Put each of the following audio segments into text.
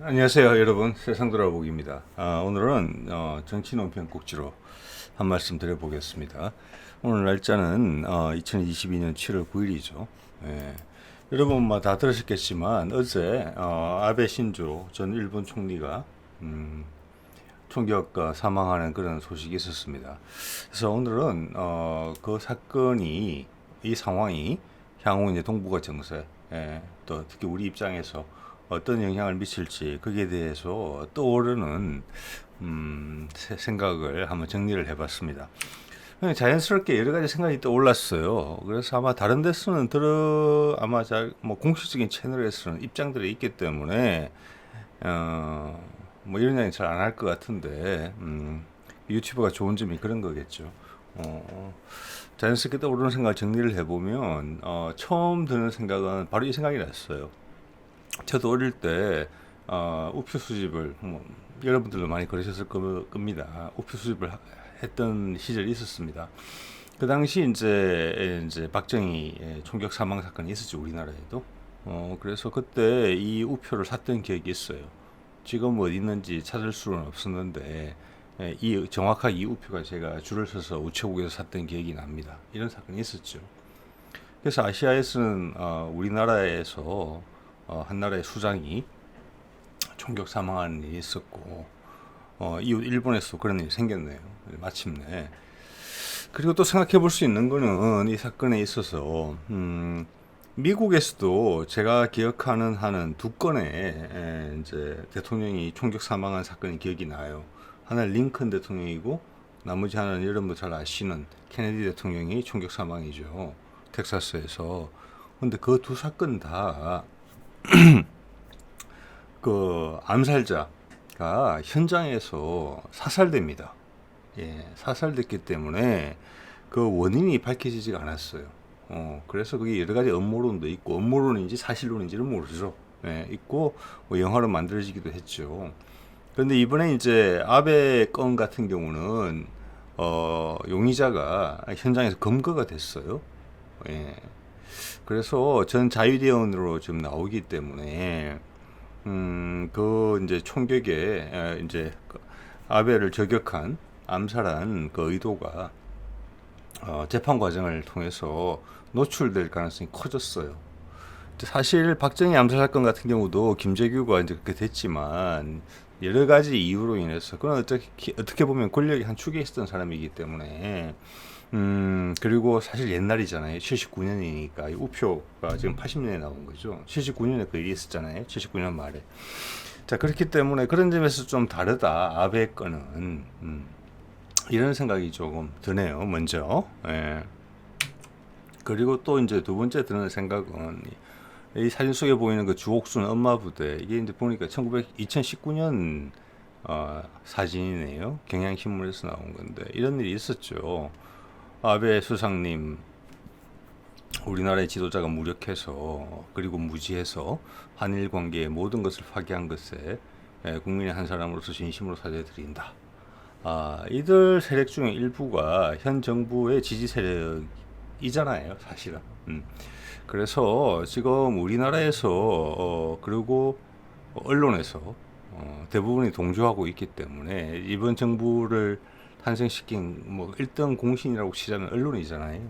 안녕하세요, 여러분. 세상 돌아보기입니다. 오늘은 정치 논평 꼭지로 한 말씀 드려보겠습니다. 오늘 날짜는 2022년 7월 9일이죠. 예. 여러분 다 들으셨겠지만 어제 아베 신조 전 일본 총리가 총격 사망하는 그런 소식이 있었습니다. 그래서 오늘은 그 사건이 이 상황이 향후 이제 동북아 정세, 또 특히 우리 입장에서 어떤 영향을 미칠지 거기에 대해서 떠오르는 생각을 한번 정리를 해봤습니다. 자연스럽게 여러 가지 생각이 떠올랐어요. 그래서 아마 다른 데서는 아마 뭐 공식적인 채널에서는 입장들이 있기 때문에 뭐 이런 이야기 잘 안 할 것 같은데 유튜브가 좋은 점이 그런 거겠죠. 자연스럽게 떠오르는 생각을 정리를 해보면 처음 드는 생각은 바로 이 생각이 났어요. 저도 어릴 때 우표 수집을 여러분들도 많이 그러셨을 겁니다. 우표 수집을 했던 시절이 있었습니다. 그 당시 이제 박정희 총격 사망 사건이 있었죠, 우리나라에도. 그래서 그때 이 우표를 샀던 기억이 있어요. 지금 어디 있는지 찾을 수는 없었는데 정확하게 이 우표가 제가 줄을 서서 우체국에서 샀던 기억이 납니다. 이런 사건이 있었죠. 그래서 아시아에서는 우리나라에서 한 나라의 수장이 총격 사망하는 일이 있었고 이후 일본에서도 그런 일이 생겼네요. 마침내. 그리고 또 생각해 볼 수 있는 거는 이 사건에 있어서 미국에서도 제가 기억하는 한은 두 건의 이제 대통령이 총격 사망한 사건이 기억이 나요. 하나는 링컨 대통령이고 나머지 하나는 여러분도 잘 아시는 케네디 대통령이 총격 사망이죠. 텍사스에서. 근데 그 두 사건 다 그 암살자가 현장에서 사살됩니다. 예, 사살됐기 때문에 그 원인이 밝혀지지가 않았어요. 그래서 그게 여러 가지 음모론도 있고, 음모론인지 사실론인지는 모르죠. 예, 있고, 뭐 영화로 만들어지기도 했죠. 그런데 이번에 이제 아베 건 같은 경우는, 용의자가 현장에서 검거가 됐어요. 예. 그래서 전 자유대원으로 지금 나오기 때문에, 그 이제 총격에 이제 아베를 저격한 암살한 그 의도가 재판 과정을 통해서 노출될 가능성이 커졌어요. 사실 박정희 암살 사건 같은 경우도 김재규가 이제 그렇게 됐지만 여러 가지 이유로 인해서 그건 어떻게 보면 권력의 한 축에 있었던 사람이기 때문에 그리고 사실 옛날이잖아요. 79년이니까 우표가 지금 80년에 나온 거죠. 79년에 그 일이 있었잖아요. 79년 말에. 자, 그렇기 때문에 그런 점에서 좀 다르다. 아베 거는 이런 생각이 조금 드네요. 먼저. 예. 그리고 또 이제 두 번째 드는 생각은 이 사진 속에 보이는 그 주옥순 엄마 부대 이게 이제 보니까 2019년 사진이네요. 경향신문에서 나온 건데 이런 일이 있었죠. 아베 수상님 우리나라의 지도자가 무력해서 그리고 무지해서 한일 관계의 모든 것을 파괴한 것에 국민의 한 사람으로서 진심으로 사죄드린다. 이들 세력 중에 일부가 현 정부의 지지 세력이잖아요, 사실은. 그래서 지금 우리나라에서 그리고 언론에서 대부분이 동조하고 있기 때문에 이번 정부를 탄생시킨 뭐 1등 공신이라고 치자면 언론이잖아요.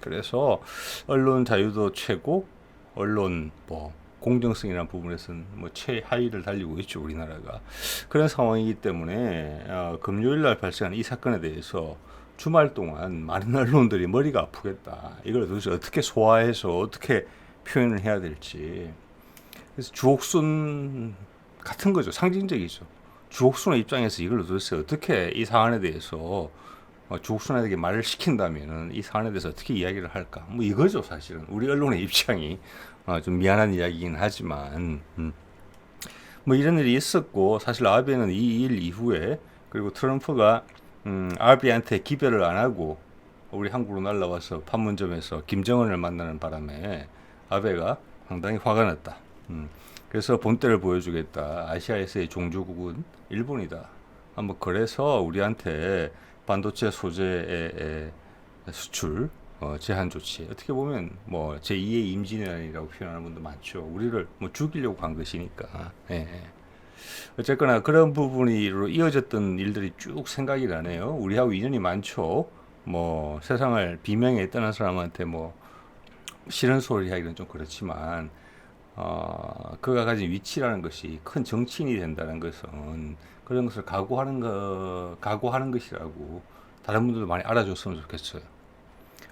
그래서 언론 자유도 최고, 언론 뭐 공정성이라는 부분에서는 뭐 최하위를 달리고 있죠, 우리나라가. 그런 상황이기 때문에 금요일 날 발생한 이 사건에 대해서 주말 동안 많은 언론들이 머리가 아프겠다. 이걸 도대체 어떻게 소화해서 어떻게 표현을 해야 될지. 그래서 주옥순 같은 거죠. 상징적이죠. 주옥순의 입장에서 이걸 도대체 어떻게 이 사안에 대해서 주옥순에게 말을 시킨다면 이 사안에 대해서 어떻게 이야기를 할까? 뭐 이거죠, 사실은. 우리 언론의 입장이 좀 미안한 이야기긴 하지만 뭐 이런 일이 있었고 사실 아베는 이 일 이후에 그리고 트럼프가 아베한테 기별을 안 하고 우리 한국으로 날라와서 판문점에서 김정은을 만나는 바람에 아베가 상당히 화가 났다. 그래서 본때를 보여주겠다. 아시아에서의 종주국은 일본이다. 한번 그래서 우리한테 반도체 소재의 수출 제한 조치 어떻게 보면 뭐 제2의 임진왜란이라고 표현하는 분도 많죠. 우리를 뭐 죽이려고 한 것이니까. 예. 어쨌거나 그런 부분으로 이어졌던 일들이 쭉 생각이 나네요. 우리하고 인연이 많죠. 뭐 세상을 비명에 떠난 사람한테 뭐 싫은 소리 하기는 좀 그렇지만 그가 가진 위치라는 것이 큰 정치인이 된다는 것은 그런 것을 각오하는 것이라고 다른 분들도 많이 알아줬으면 좋겠어요.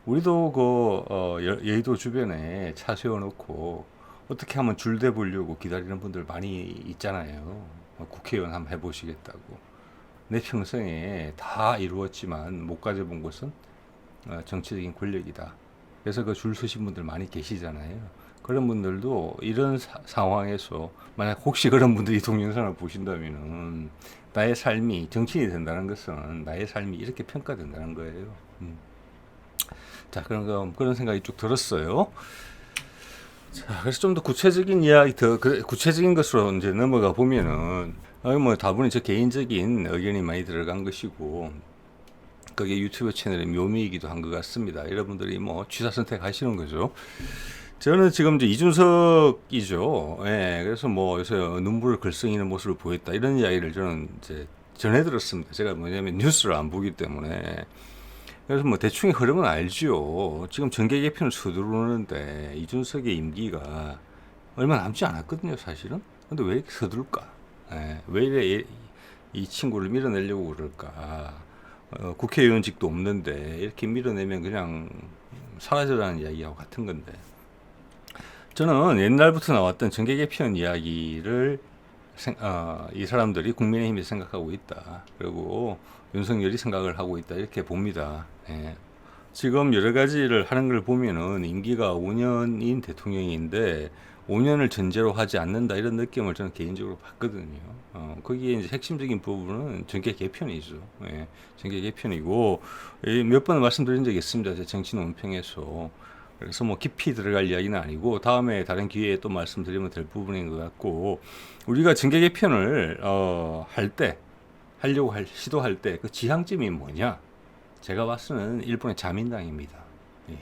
우리도 여의도 주변에 차 세워놓고 어떻게 하면 줄대 보려고 기다리는 분들 많이 있잖아요. 국회의원 한번 해보시겠다고. 내 평생에 다 이루었지만 못 가져본 것은 정치적인 권력이다. 그래서 그 줄 서신 분들 많이 계시잖아요. 그런 분들도 이런 상황에서 만약 혹시 그런 분들이 동영상을 보신다면은 나의 삶이 정치인이 된다는 것은 나의 삶이 이렇게 평가된다는 거예요. 자, 그런 생각이 쭉 들었어요. 자, 그래서 좀 더 구체적인 이야기, 구체적인 것으로 이제 넘어가 보면은, 뭐 다분히 저 개인적인 의견이 많이 들어간 것이고, 그게 유튜브 채널의 묘미이기도 한 것 같습니다. 여러분들이 뭐 취사 선택하시는 거죠. 저는 지금 이제 이준석이죠. 예, 그래서 뭐 요새 눈물을 글썽이는 모습을 보였다 이런 이야기를 저는 이제 전해 들었습니다. 제가 뭐냐면 뉴스를 안 보기 때문에. 그래서 뭐 대충의 흐름은 알지요. 지금 정계 개편을 서두르는데 이준석의 임기가 얼마 남지 않았거든요, 사실은. 근데 왜 이렇게 서두를까? 예, 왜 이래 이 친구를 밀어내려고 그럴까? 국회의원직도 없는데 이렇게 밀어내면 그냥 사라져라는 이야기하고 같은 건데. 저는 옛날부터 나왔던 정계 개편 이야기를 이 사람들이 국민의힘이 생각하고 있다. 그리고 윤석열이 생각을 하고 있다. 이렇게 봅니다. 예. 지금 여러 가지를 하는 걸 보면은 임기가 5년인 대통령인데 5년을 전제로 하지 않는다 이런 느낌을 저는 개인적으로 받거든요. 거기에 이제 핵심적인 부분은 정계 개편이죠. 예. 정계 개편이고 몇 번 말씀드린 적이 있습니다. 제 정치 논평에서. 그래서 뭐 깊이 들어갈 이야기는 아니고 다음에 다른 기회에 또 말씀드리면 될 부분인 것 같고 우리가 정계 개편을 시도할 때 그 지향점이 뭐냐? 제가 봤을 때는 일본의 자민당입니다. 예.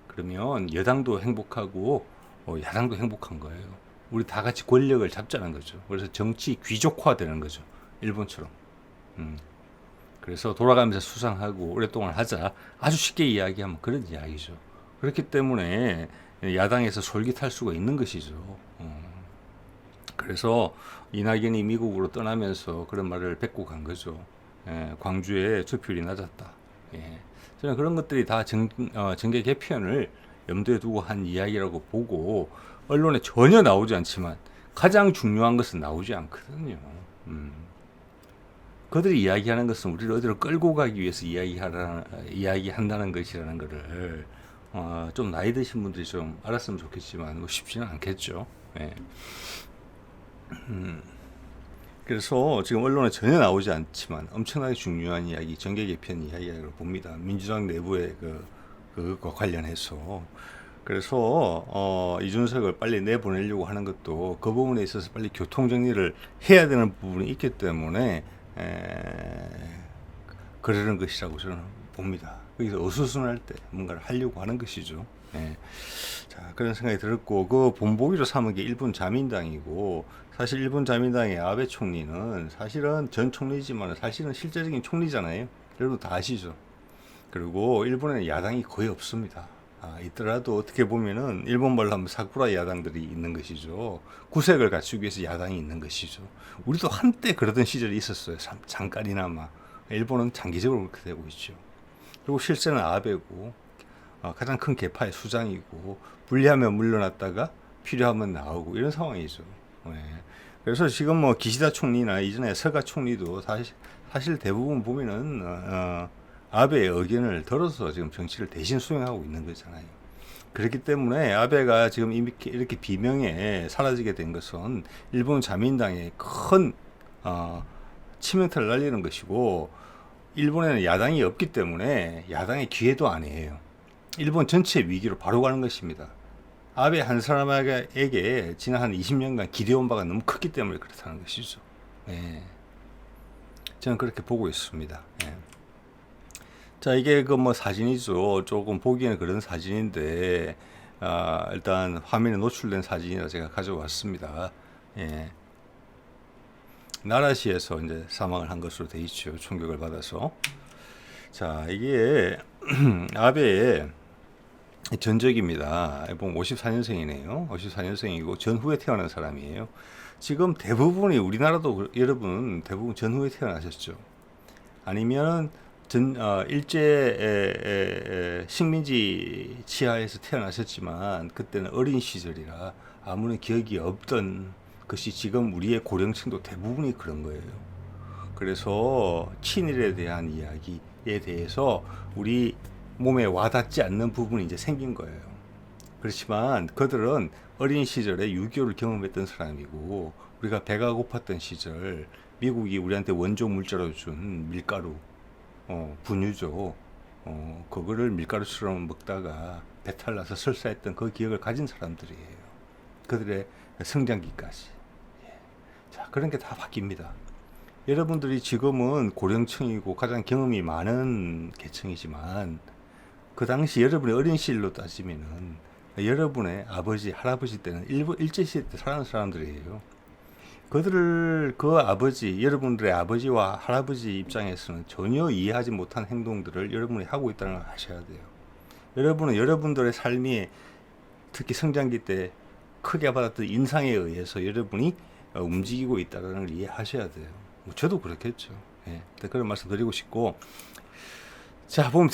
그러면 여당도 행복하고 야당도 행복한 거예요. 우리 다 같이 권력을 잡자는 거죠. 그래서 정치 귀족화되는 거죠. 일본처럼. 그래서 돌아가면서 수상하고 오랫동안 하자. 아주 쉽게 이야기하면 그런 이야기죠. 그렇기 때문에 야당에서 솔깃할 수가 있는 것이죠. 그래서 이낙연이 미국으로 떠나면서 그런 말을 뱉고 간 거죠. 광주에 투표율이 낮았다. 예. 저는 그런 것들이 다 정계 개편을 염두에 두고 한 이야기라고 보고 언론에 전혀 나오지 않지만 가장 중요한 것은 나오지 않거든요. 그들이 이야기하는 것은 우리를 어디로 끌고 가기 위해서 이야기한다는 것이라는 것을 좀 나이 드신 분들이 좀 알았으면 좋겠지만 뭐 쉽지는 않겠죠. 예. 그래서 지금 언론에 전혀 나오지 않지만 엄청나게 중요한 이야기, 정계 개편 이야기라고 봅니다. 민주당 내부의 그것과 관련해서. 그래서 이준석을 빨리 내보내려고 하는 것도 그 부분에 있어서 빨리 교통 정리를 해야 되는 부분이 있기 때문에 그러는 것이라고 저는 봅니다. 거기서 어수선할 때 뭔가를 하려고 하는 것이죠. 예. 자, 그런 생각이 들었고 그 본보기로 삼은 게 일본 자민당이고 사실 일본 자민당의 아베 총리는 사실은 전 총리지만 사실은 실제적인 총리잖아요. 여러분 다 아시죠. 그리고 일본에는 야당이 거의 없습니다. 있더라도 어떻게 보면은 일본 말로 하면 사쿠라 야당들이 있는 것이죠. 구색을 갖추기 위해서 야당이 있는 것이죠. 우리도 한때 그러던 시절이 있었어요. 잠깐이나마. 일본은 장기적으로 그렇게 되고 있죠. 그리고 실세는 아베고 가장 큰 계파의 수장이고 분리하면 물러났다가 필요하면 나오고 이런 상황이죠. 네. 그래서 지금 뭐 기시다 총리나 이전에 서가 총리도 사실 대부분 보면은 아베의 의견을 들어서 지금 정치를 대신 수행하고 있는 거잖아요. 그렇기 때문에 아베가 지금 이렇게 비명에 사라지게 된 것은 일본 자민당의 큰 치명타를 날리는 것이고 일본에는 야당이 없기 때문에 야당의 기회도 아니에요. 일본 전체 위기로 바로 가는 것입니다. 아베 한 사람에게 지난 한 20년간 기대온 바가 너무 컸기 때문에 그렇다는 것이죠. 네. 저는 그렇게 보고 있습니다. 네. 자, 이게 그 뭐 사진이죠. 조금 보기에는 그런 사진인데, 일단 화면에 노출된 사진이라 제가 가져왔습니다. 예. 나라시에서 이제 사망을 한 것으로 돼 있죠. 총격을 받아서. 자, 이게 아베의 전적입니다. 보면 54년생이네요. 54년생이고 전후에 태어난 사람이에요. 지금 대부분이 우리나라도 여러분 대부분 전후에 태어나셨죠. 아니면 일제 식민지 치하에서 태어나셨지만 그때는 어린 시절이라 아무런 기억이 없던 것이 지금 우리의 고령층도 대부분이 그런 거예요. 그래서 친일에 대한 이야기에 대해서 우리 몸에 와닿지 않는 부분이 이제 생긴 거예요. 그렇지만 그들은 어린 시절에 6.25를 경험했던 사람이고 우리가 배가 고팠던 시절 미국이 우리한테 원조 물자로 준 밀가루, 분유죠. 그거를 밀가루처럼 먹다가 배탈 나서 설사했던 그 기억을 가진 사람들이에요. 그들의 성장기까지. 자, 그런 게 다 바뀝니다. 여러분들이 지금은 고령층이고 가장 경험이 많은 계층이지만 그 당시 여러분의 어린 시절로 따지면은 여러분의 아버지, 할아버지 때는 일제시대 때 살아난 사람들이에요. 그 아버지, 여러분들의 아버지와 할아버지 입장에서는 전혀 이해하지 못한 행동들을 여러분이 하고 있다는 걸 아셔야 돼요. 여러분은 여러분들의 삶이 특히 성장기 때 크게 받았던 인상에 의해서 여러분이 움직이고 있다는 걸 이해하셔야 돼요. 저도 그렇겠죠. 예, 그런 말씀 드리고 싶고, 자, 보면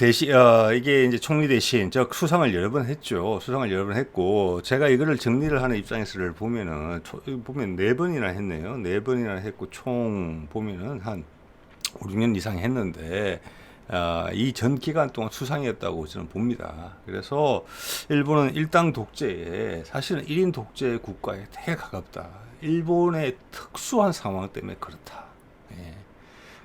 이게 이제 총리 대신 저 수상을 여러 번 했죠. 수상을 여러 번 했고, 제가 이거를 정리를 하는 입장에서를 보면은, 보면 4번이나 했네요. 4번이나 했고, 총 보면은 한 5, 6년 이상 했는데, 이 전 기간 동안 수상이었다고 저는 봅니다. 그래서 일본은 일당 독재에, 사실은 1인 독재 국가에 되게 가깝다. 일본의 특수한 상황 때문에 그렇다. 예.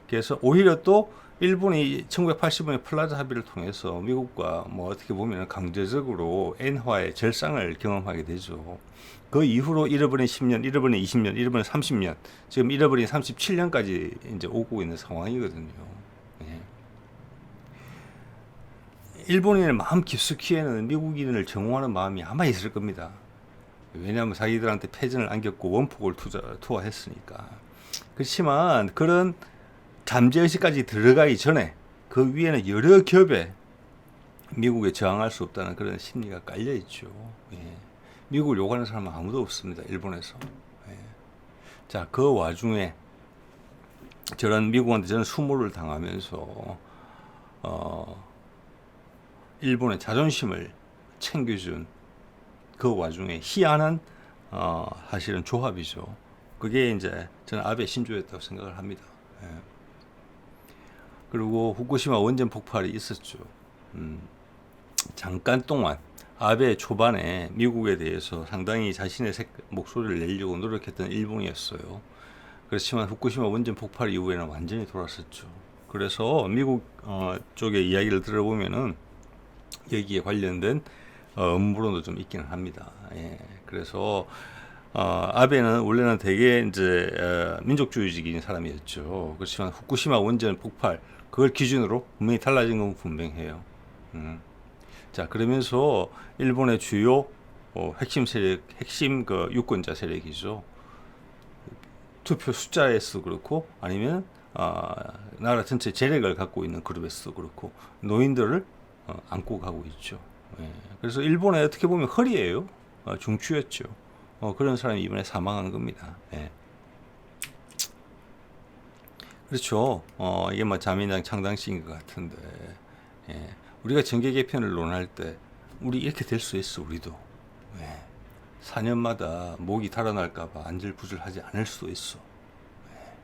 그래서 오히려 또 일본이 1985년 플라자 합의를 통해서 미국과 뭐 어떻게 보면 강제적으로 엔화의 절상을 경험하게 되죠. 그 이후로 잃어버린 10년, 잃어버린 20년, 잃어버린 30년, 지금 잃어버린 37년까지 이제 오고 있는 상황이거든요. 예. 일본인의 마음 깊숙이에는 미국인을 정옹하는 마음이 아마 있을 겁니다. 왜냐하면 자기들한테 패전을 안겼고 원폭을 투하했으니까. 그렇지만 그런 잠재의식까지 들어가기 전에 그 위에는 여러 겹에 미국에 저항할 수 없다는 그런 심리가 깔려있죠. 예. 미국을 욕하는 사람은 아무도 없습니다. 일본에서. 예. 자, 그 와중에 저런 미국한테 저는 수모를 당하면서 일본의 자존심을 챙겨준 그 와중에 희한한 사실은 조합이죠. 그게 이제 저는 아베 신조였다고 생각을 합니다. 예. 그리고 후쿠시마 원전 폭발이 있었죠. 잠깐 동안 아베 초반에 미국에 대해서 상당히 자신의 목소리를 내려고 노력했던 일본이었어요. 그렇지만 후쿠시마 원전 폭발 이후에는 완전히 돌아섰죠. 그래서 미국 쪽의 이야기를 들어보면은 여기에 관련된 음모론도 좀 있기는 합니다. 예. 그래서 아베는 원래는 되게 이제 민족주의적인 사람이었죠. 그렇지만 후쿠시마 원전 폭발 그걸 기준으로 분명히 달라진 건 분명해요. 자, 그러면서 일본의 주요 핵심 세력, 핵심 그 유권자 세력이죠. 투표 숫자에서 그렇고 아니면 나라 전체 재력을 갖고 있는 그룹에서도 그렇고 노인들을 안고 가고 있죠. 예. 그래서 일본에 어떻게 보면 허리예요. 중추였죠. 그런 사람이 이번에 사망한 겁니다. 예. 그렇죠. 이게 뭐 자민당 창당식인 것 같은데, 예. 우리가 정계 개편을 논할 때, 우리 이렇게 될 수 있어, 우리도. 예. 4년마다 목이 달아날까봐 안절부절하지 않을 수도 있어. 예.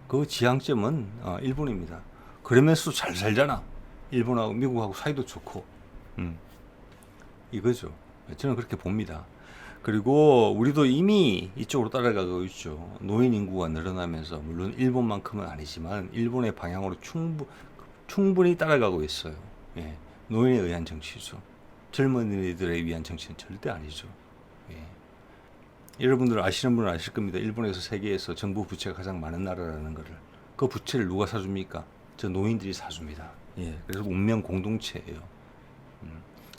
그 지향점은 일본입니다. 그러면서 잘 살잖아. 일본하고 미국하고 사이도 좋고, 이거죠. 저는 그렇게 봅니다. 그리고 우리도 이미 이쪽으로 따라가고 있죠. 노인 인구가 늘어나면서 물론 일본만큼은 아니지만 일본의 방향으로 충분히 따라가고 있어요. 예. 노인에 의한 정치죠. 젊은이들에 위한 정치는 절대 아니죠. 예. 여러분들 아시는 분은 아실 겁니다. 일본에서 세계에서 정부 부채가 가장 많은 나라라는 것을. 그 부채를 누가 사줍니까? 저 노인들이 사줍니다. 예. 그래서 운명 공동체예요.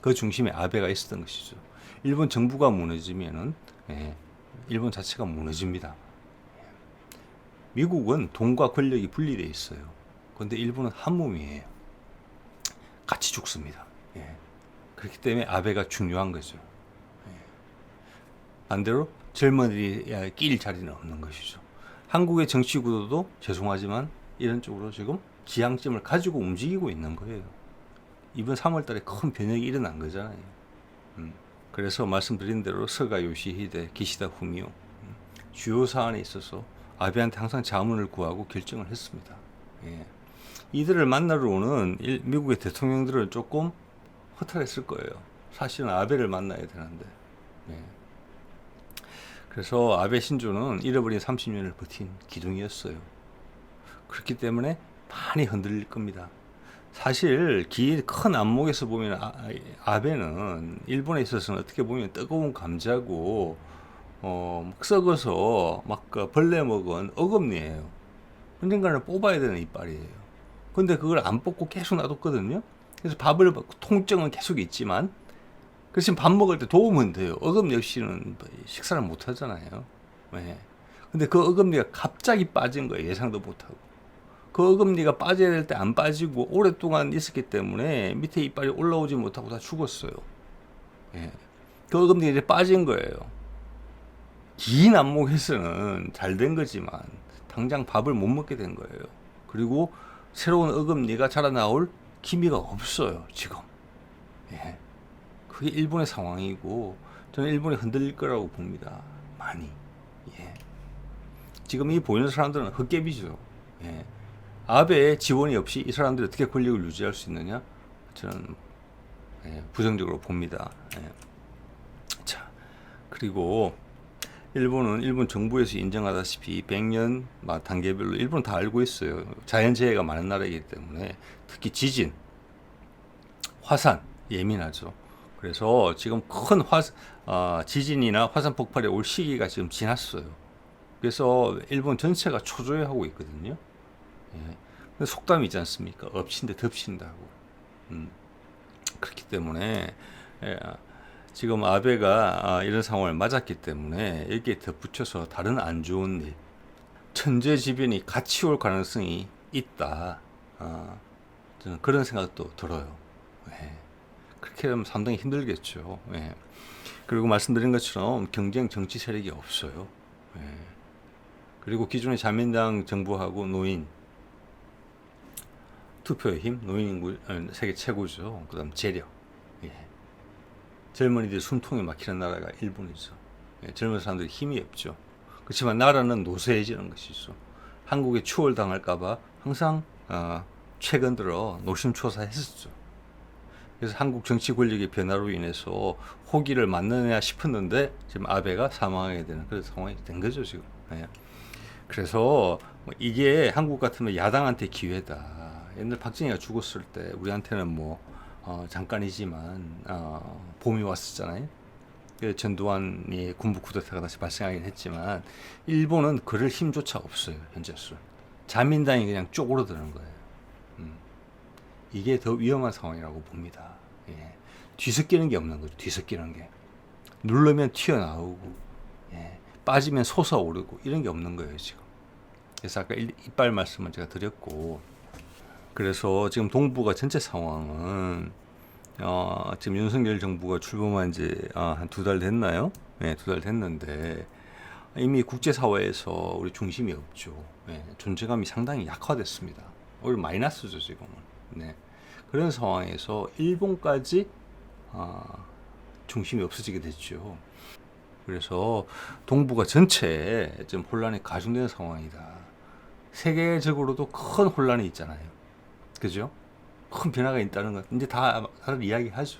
그 중심에 아베가 있었던 것이죠. 일본 정부가 무너지면은 일본 자체가 무너집니다. 미국은 돈과 권력이 분리되어 있어요. 그런데 일본은 한 몸이에요. 같이 죽습니다. 예. 그렇기 때문에 아베가 중요한 거죠. 반대로 젊은이들이 낄 자리는 없는 것이죠. 한국의 정치 구도도 죄송하지만 이런 쪽으로 지금 지향점을 가지고 움직이고 있는 거예요. 이번 3월 달에 큰 변혁이 일어난 거잖아요. 그래서 말씀드린 대로 스가 요시히데, 기시다 후미오 주요 사안에 있어서 아베한테 항상 자문을 구하고 결정을 했습니다. 예. 이들을 만나러 오는 미국의 대통령들은 조금 허탈했을 거예요. 사실은 아베를 만나야 되는데. 예. 그래서 아베 신조는 잃어버린 30년을 버틴 기둥이었어요. 그렇기 때문에 많이 흔들릴 겁니다. 사실 큰 안목에서 보면 아베는 일본에 있어서는 어떻게 보면 뜨거운 감자고 썩어서 막 벌레 먹은 어금니예요. 언젠가는 뽑아야 되는 이빨이에요. 근데 그걸 안 뽑고 계속 놔뒀거든요. 그래서 밥을 통증은 계속 있지만 그 지금 밥 먹을 때 도우면 돼요. 어금니 역시는 식사를 못 하잖아요. 네. 근데 그 어금니가 갑자기 빠진 거예요. 예상도 못하고. 그 어금니가 빠져야 될 때 안 빠지고 오랫동안 있었기 때문에 밑에 이빨이 올라오지 못하고 다 죽었어요. 예. 그 어금니가 이제 빠진 거예요. 긴 안목에서는 잘 된 거지만 당장 밥을 못 먹게 된 거예요. 그리고 새로운 어금니가 자라나올 기미가 없어요. 지금. 예. 그게 일본의 상황이고 저는 일본이 흔들릴 거라고 봅니다. 많이. 예. 지금 이 보이는 사람들은 헛개비죠. 예. 아베의 지원이 없이 이 사람들이 어떻게 권력을 유지할 수 있느냐? 저는 부정적으로 봅니다. 예. 자, 그리고 일본은 일본 정부에서 인정하다시피 100년 단계별로 일본은 다 알고 있어요. 자연재해가 많은 나라이기 때문에 특히 지진, 화산 예민하죠. 그래서 지금 큰 지진이나 화산 폭발이 올 시기가 지금 지났어요. 그래서 일본 전체가 초조해하고 있거든요. 예. 속담이 있지 않습니까? 엎친데 덮친다고. 그렇기 때문에 지금 아베가 이런 상황을 맞았기 때문에 여기에 덧붙여서 다른 안 좋은 일, 천재지변이 같이 올 가능성이 있다. 저는 그런 생각도 들어요. 예. 그렇게 하면 상당히 힘들겠죠. 예. 그리고 말씀드린 것처럼 경쟁 정치 세력이 없어요. 예. 그리고 기존의 자민당 정부하고 노인, 투표의 힘, 노인 인구 세계 최고죠. 그다음 재력. 예. 젊은이들 숨통이 막히는 나라가 일본이죠. 예. 젊은 사람들이 힘이 없죠. 그렇지만 나라는 노쇠해지는 것이죠. 한국에 추월당할까봐 항상 최근 들어 노심초사했었죠. 그래서 한국 정치 권력의 변화로 인해서 호기를 맞느냐 싶었는데 지금 아베가 사망하게 되는 그런 상황이 된 거죠 지금. 예. 그래서 이게 한국 같으면 야당한테 기회다. 옛날 박정희가 죽었을 때 우리한테는 잠깐이지만 봄이 왔었잖아요. 전두환이 군부 쿠데타가 다시 발생하긴 했지만 일본은 그럴 힘조차 없어요. 현재로서 자민당이 그냥 쪼그러드는 거예요. 이게 더 위험한 상황이라고 봅니다. 예. 뒤섞이는 게 없는 거죠. 뒤섞이는 게 누르면 튀어나오고 빠지면 솟아오르고 이런 게 없는 거예요 지금. 그래서 아까 이빨 말씀을 제가 드렸고, 그래서 지금 동북아 전체 상황은 지금 윤석열 정부가 출범한 지 한 2달 됐나요? 네, 2달 됐는데 이미 국제사회에서 우리 중심이 없죠. 네, 존재감이 상당히 약화됐습니다. 오히려 마이너스죠 지금은. 네. 그런 상황에서 일본까지 중심이 없어지게 됐죠. 그래서 동북아 전체에 지금 혼란이 가중되는 상황이다. 세계적으로도 큰 혼란이 있잖아요. 그죠? 큰 변화가 있다는 것 이제 다들 이야기하죠.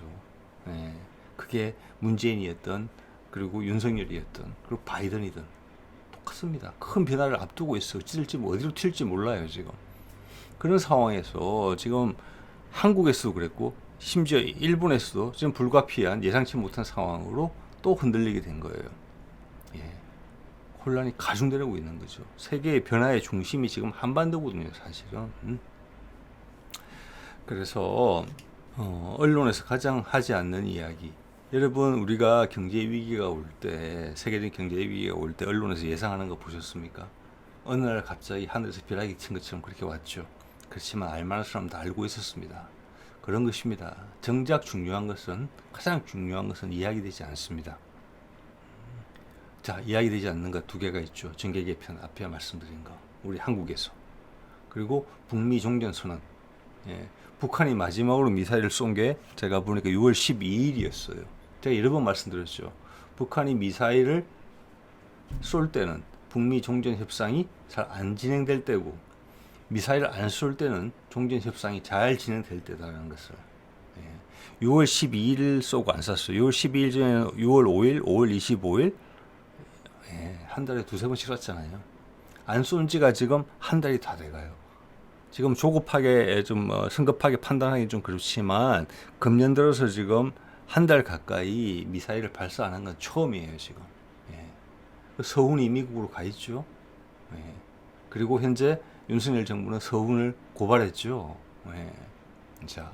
예, 그게 문재인이었던, 그리고 윤석열이었던, 그리고 바이든이든 똑같습니다. 큰 변화를 앞두고 있어. 어디로 튈지 몰라요 지금. 그런 상황에서 지금 한국에서도 그랬고 심지어 일본에서도 지금 불가피한 예상치 못한 상황으로 또 흔들리게 된 거예요. 예. 혼란이 가중되고 있는 거죠. 세계의 변화의 중심이 지금 한반도거든요, 사실은. 그래서 언론에서 가장 하지 않는 이야기. 여러분, 우리가 경제 위기가 올 때, 세계적인 경제 위기가 올 때 언론에서 예상하는 거 보셨습니까? 어느 날 갑자기 하늘에서 벼락이 친 것처럼 그렇게 왔죠. 그렇지만 알만한 사람은 다 알고 있었습니다. 그런 것입니다. 정작 가장 중요한 것은 이야기되지 않습니다. 자, 이야기되지 않는 것 두 개가 있죠. 정계 개편 앞에 말씀드린 거, 우리 한국에서. 그리고 북미 종전선언. 예, 북한이 마지막으로 미사일을 쏜 게 제가 보니까 6월 12일이었어요. 제가 여러 번 말씀드렸죠. 북한이 미사일을 쏠 때는 북미 종전 협상이 잘 안 진행될 때고, 미사일을 안 쏠 때는 종전 협상이 잘 진행될 때다라는 것을. 6월 12일 쏘고 안 쐈어요. 6월 12일 전에는 6월 5일, 5월 25일, 한 달에 두세 번씩 쐈잖아요. 안 쏜 지가 지금 한 달이 다 돼가요. 지금 조급하게 성급하게 판단하기 좀 그렇지만 금년 들어서 지금 한 달 가까이 미사일을 발사 안 한 건 처음이에요, 지금. 서훈이 미국으로 가 있죠. 그리고 현재 윤석열 정부는 서훈을 고발했죠. 자,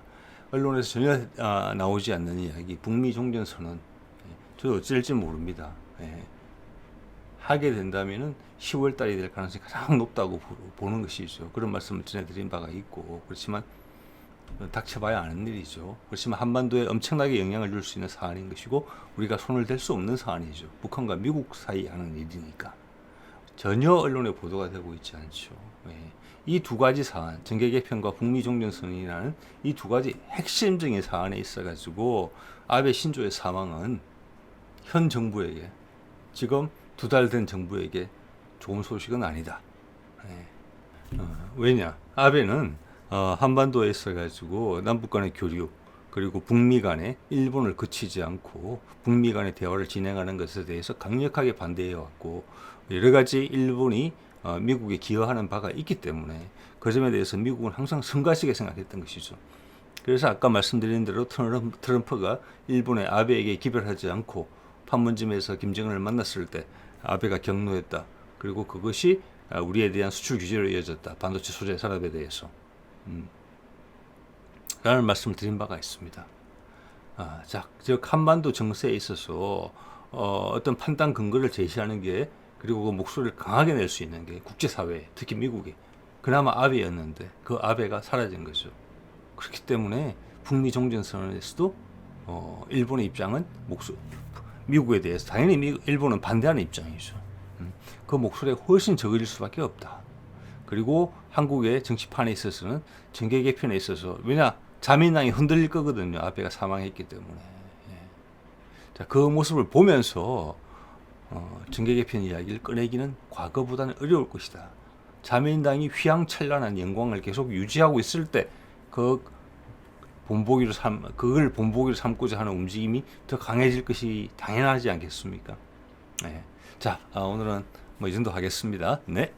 언론에서 전혀 나오지 않는 이야기, 북미 종전선언. 저도 어쩔지 모릅니다. 하게 된다면은 10월 달이 될 가능성이 가장 높다고 보는 것이죠. 그런 말씀을 전해드린 바가 있고, 그렇지만 닥쳐봐야 아는 일이죠. 그렇지만 한반도에 엄청나게 영향을 줄 수 있는 사안인 것이고, 우리가 손을 댈 수 없는 사안이죠. 북한과 미국 사이 하는 일이니까. 전혀 언론에 보도가 되고 있지 않죠. 이 두 가지 사안, 정계 개편과 북미 종전선언이라는 이 두 가지 핵심적인 사안에 있어가지고 아베 신조의 사망은 현 정부에게, 지금 2달 된 정부에게 좋은 소식은 아니다. 왜냐? 아베는 한반도에 있어가지고 남북 간의 교류, 그리고 북미 간의 일본을 거치지 않고 북미 간의 대화를 진행하는 것에 대해서 강력하게 반대해왔고, 여러 가지 일본이 미국에 기여하는 바가 있기 때문에 그 점에 대해서 미국은 항상 성가시게 생각했던 것이죠. 그래서 아까 말씀드린 대로 트럼프가 일본의 아베에게 기별하지 않고 판문점에서 김정은을 만났을 때 아베가 격노했다. 그리고 그것이 우리에 대한 수출 규제로 이어졌다. 반도체 소재 산업에 대해서. 라는 말씀을 드린 바가 있습니다. 자, 즉 한반도 정세에 있어서 어떤 판단 근거를 제시하는 게, 그리고 그 목소리를 강하게 낼 수 있는 게 국제사회, 특히 미국이 그나마 아베였는데 그 아베가 사라진 거죠. 그렇기 때문에 북미 종전선언에서도 일본의 입장은 미국에 대해서 당연히 일본은 반대하는 입장이죠. 그 목소리가 훨씬 적어질 수밖에 없다. 그리고 한국의 정치판에 있어서는 정계 개편에 있어서, 왜냐, 자민당이 흔들릴 거거든요. 아베가 사망했기 때문에. 자, 그 모습을 보면서 정계 개편 이야기를 꺼내기는 과거보다는 어려울 것이다. 자민당이 휘황찬란한 영광을 계속 유지하고 있을 때 그걸 본보기로 삼고자 하는 움직임이 더 강해질 것이 당연하지 않겠습니까? 자, 오늘은 이 정도 하겠습니다. 네.